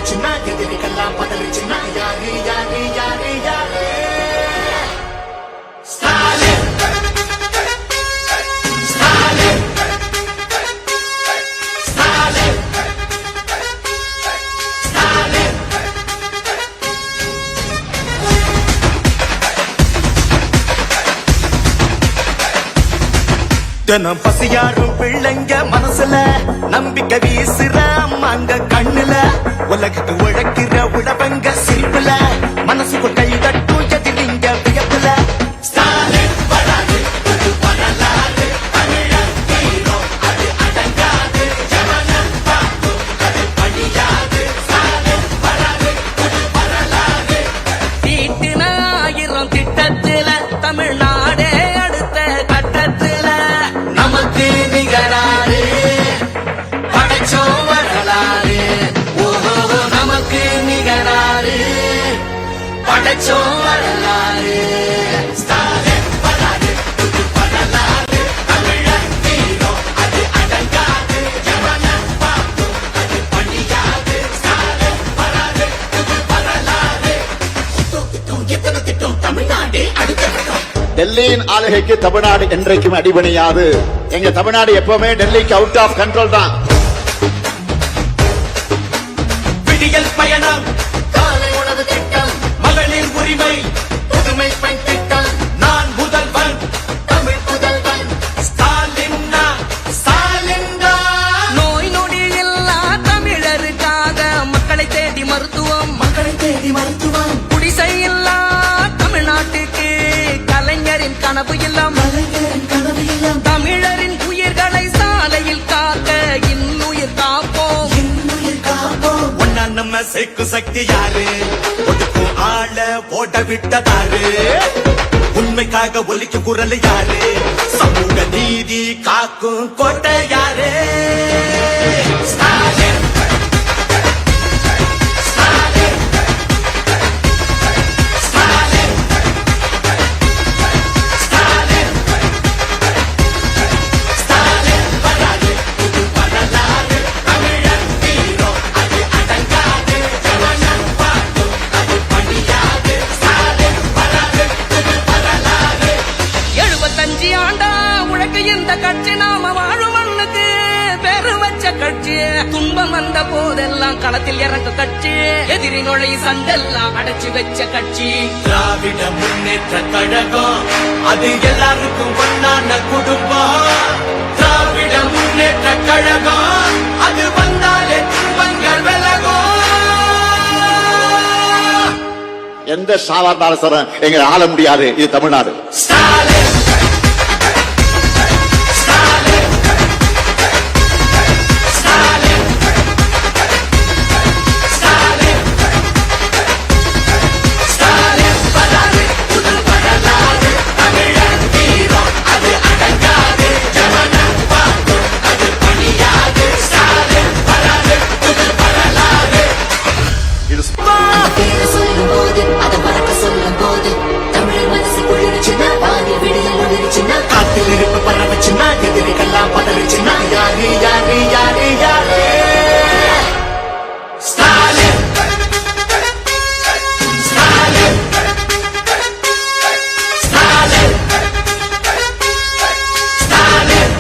பரவச்சுன்னா எதிரிகள்லாம் பதறிச்சுன்னா யாரு யாரு யாரு யாரு ஸ்டாலின் ஸ்டாலின் ஸ்டாலின் ஸ்டாலின் தினம் பசியாரும் பிள்ளைங்க மனசுல நம்பிக்கை வீசுற அம்மாங்க கண்ணுல உலகத்து உழைக்கிற உடவங்க சிரிப்புல மனசுக்குள் கை தட்டும் எதிரிங்க வியப்புல ஸ்டாலின் வராது புது வரலாறு தமிழர் ஹீரோ அது அடங்காது ஜனனம் பார்க்கும் அது பணியாது ஸ்டாலின் வராது புது வரலாறு தீட்டின 1000 திட்டத்தில தமிழ்நாடே அடுத்த கட்டத்தில நமக்கு நிகராறு படைச்சோம் வரலாறு ஓஹோ நமக்கு நிகராறு படைச்சோம் வரலாறு ஸ்டாலின் வராது புது வரலாறு தமிழர் ஹீரோ அது அடங்காது ஜனனம் பார்க்கும் அது பணியாது ஸ்டாலின் வராது புது வரலாறு எத்தனை திட்டம் தமிழ்நாடு அடுத்த கட்டம் டெல்லியின் ஆளுகைக்கு தமிழ்நாடு என்றைக்கும் அடிபணியாது. எங்க தமிழ்நாடு எப்பவுமே டெல்லிக்கு அவுட் ஆஃப் கண்ட்ரோல் தான். விடியல் பயணம் காலை உணவு திட்டம் மகளிர் உரிமை புதுமை பெண் திட்டம் நான் முதல்வன் தமிழ் முதல்வன் ஸ்டாலின் ஸ்டாலின் நோய் நொடி இல்லா தமிழருக்காக மக்களை தேடி மருத்துவம் குடிசை இல்லா தமிழ்நாட்டுக்கு கலைஞரின் கனவு எல்லாம் தமிழரின் உயிர்களை சாலையில் காக்க இன்னுயிர் காப்போம் ஒன்னா நம்ம சேர்க்கும் சக்தி யாரு ஒடுக்கும் ஆள ஓட விட்டதாரு உண்மைக்காக ஒலிக்கும் குரல் யாரு சமூக நீதி காக்கும் கோட்டை யாரு ஸ்டாலின் ஸ்டாலின் ஸ்டாலின் ஸ்டாலின் ஸ்டாலின் வராது புது வரலாறு தமிழர் ஹீரோ அது அடங்காது ஜனனம் பார்க்கும் அது பணியாது ஸ்டாலின் வராது புது வரலாறு 75 ஆண்டா உழைக்க இந்த கட்சி நாம வாழும் மண்ணுக்கு பேரு வச்ச கட்சி துன்பம் வந்த போதெல்லாம் களத்தில் இறங்க கட்சி எதிரி நுழை சண்டெல்லாம் அடைச்சு வச்ச கட்சி திராவிட முன்னேற்ற கழகம் அது எல்லாருக்கும் ஒன்னான குடும்பம் திராவிட முன்னேற்ற கழகம் அது வந்தாலே துன்பங்கள் விலகும் எந்த சாதாரண அரசரும் எங்களை ஆள முடியாது. இது தமிழ்நாடு. ஸ்டாலின் ஸ்டாலின் ஸ்டாலின் ஸ்டாலின் ஸ்டாலின் வராது புது வரலாறு தமிழர் ஹீரோ அது அடங்காது ஜனனம் பார்க்கும் அது பணியாது ஸ்டாலின் வராது புது வரலாறு இது பேரை சொல்லும் போது அதை மறக்க சொல்லும் போது தமிழ் மனசு குளிர்ச்சுன்னா வாங்கி விடியல் ஒளிர்ச்சுன்னா காத்தில் இருப்பு பரவச்சுன்னா எதிரிகள்லாம் பதறிச்சுன்னா யாரு யாரு யாரு யாரு ஸ்டாலின் ஸ்டாலின் ஸ்டாலின் ஸ்டாலின்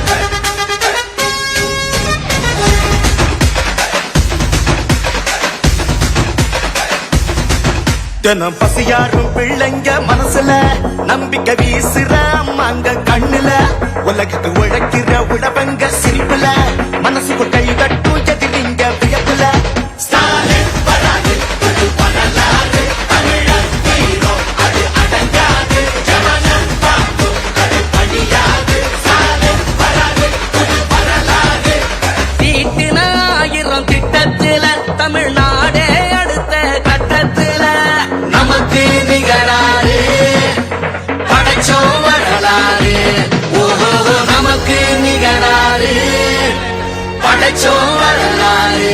தினம் பசியாரும் பிள்ளைங்க மனசுல நம்பிக்கை வீசுற அம்மாங்க கண்ணுல உலகத்து உழைக்கிற உடவங்க சிரிப்புல மனசுக்குள் கை தட்டும் எதிரிங்க வியப்புல ஸ்டாலின் வராது புது வரலாறு தமிழர் ஹீரோ அது அடங்காது ஜனனம் பார்க்கும் அது பணியாது ஸ்டாலின் வராது புது வரலாறு தீட்டின 1000 திட்டத்தில தமிழ்நாடே அடுத்த கட்டத்தில நமக்கு நிகராறு படைச்சோம் வரலாறு ஓஹோ நமக்கு நிகராறு படைச்சோம் வரலாறு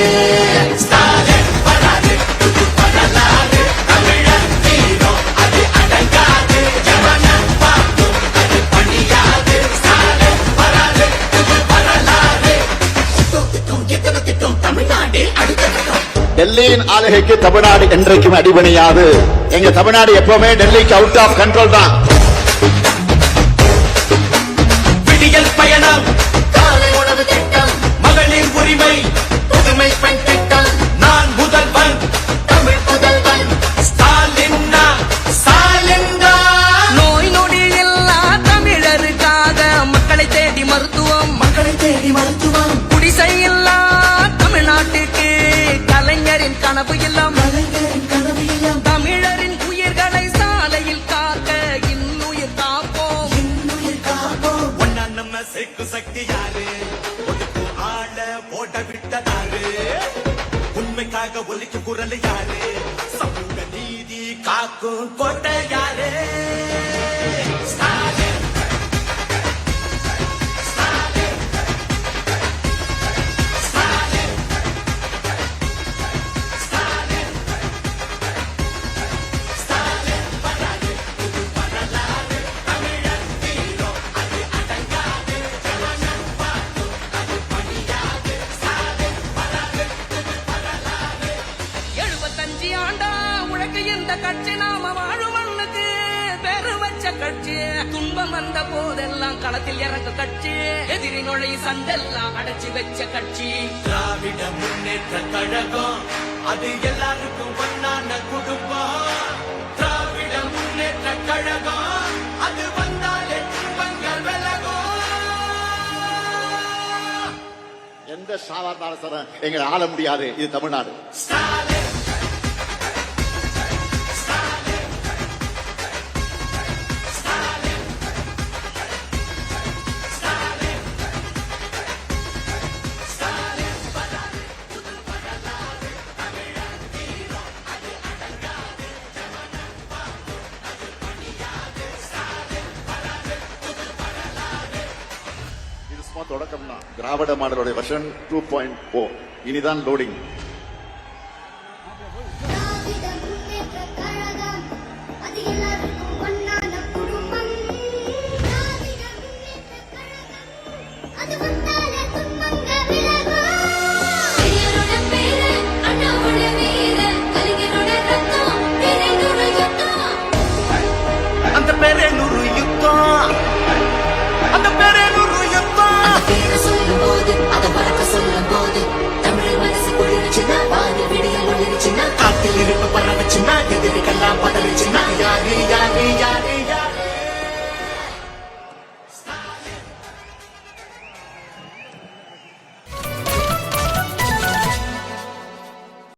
ஸ்டாலின் வராது புது வரலாறு தமிழர் ஹீரோ அது அடங்காது ஜனனம் பார்க்கும் அது பணியாது ஸ்டாலின் வராது புது வரலாறு எத்தனை திட்டம் தமிழ்நாடு அடுத்த கட்டம் டெல்லியின் ஆளுகைக்கு தமிழ்நாடு என்றைக்கும் அடிபணியாது. எங்க தமிழ்நாடு எப்பவுமே டெல்லிக்கு அவுட் ஆஃப் கண்ட்ரோல் தான். விடியல் பயணம், காலை உணவு திட்டம், மகளிர் உரிமை, புதுமை பெண் திட்டம், நான் முதல்வன், தமிழ் புதல்வன், ஸ்டாலின்னா ஸ்டாலின்னா. நோய் நொடி இல்லா தமிழருக்காக மக்களை தேடி மருத்துவம், மக்களை தேடி மருத்துவம், குடிசை இல்லா தமிழ்நாட்டுக்கு கலைஞரின் கனவு இல்லம். கலைஞரின் கனவு இல்லம், தமிழரின் உயிர்களை சாலையில் காக்க இன்னுயிர் காப்போம். இன்னுயிர் காப்போம். ஒன்னா நம்ம சேக்கு சக்தி யாரு, ஒதுக்கு ஆள போட விட்டதாரு, உண்மைக்காக ஒலிக்கும் குரல் யாரு, சமூக நீதி காக்கும் கோட்டை யாரு. ஸ்டாலின், ஸ்டாலின், ஸ்டாலின், ஸ்டாலின், ஸ்டாலின் வராது, புது வரலாறு, தமிழன் வீரம் அது அடங்காது, ஜனனம் பார்க்கும் அது பணியாது, ஸ்டாலின் வராது, புது வரலாறு. 75 ஆண்டா உழைக்க இந்த கட்சி நாம வாழும் மண்ணுக்கு பேரு வச்ச கட்சி. துன்பம் வந்த போதெல்லாம் களத்தில் இறங்க கட்சி. எதிரி நுழை சண்டெல்லாம் அடைச்சு வச்ச கட்சி. திராவிட முன்னேற்ற கழகம் அது எல்லாருக்கும் ஒன்னான குடும்பம். திராவிட முன்னேற்ற கழகம் அது வந்தாலே துன்பங்கள் விலகும். எந்த சாதாரண அரசரும் எங்களை ஆள முடியாது. இது தமிழ்நாடு. ஸ்டாலின், இது சும்மா தொடக்கம் தான். திராவிட மாடலுடைய வெர்ஷன் 2.0 இனிதான் லோடிங்.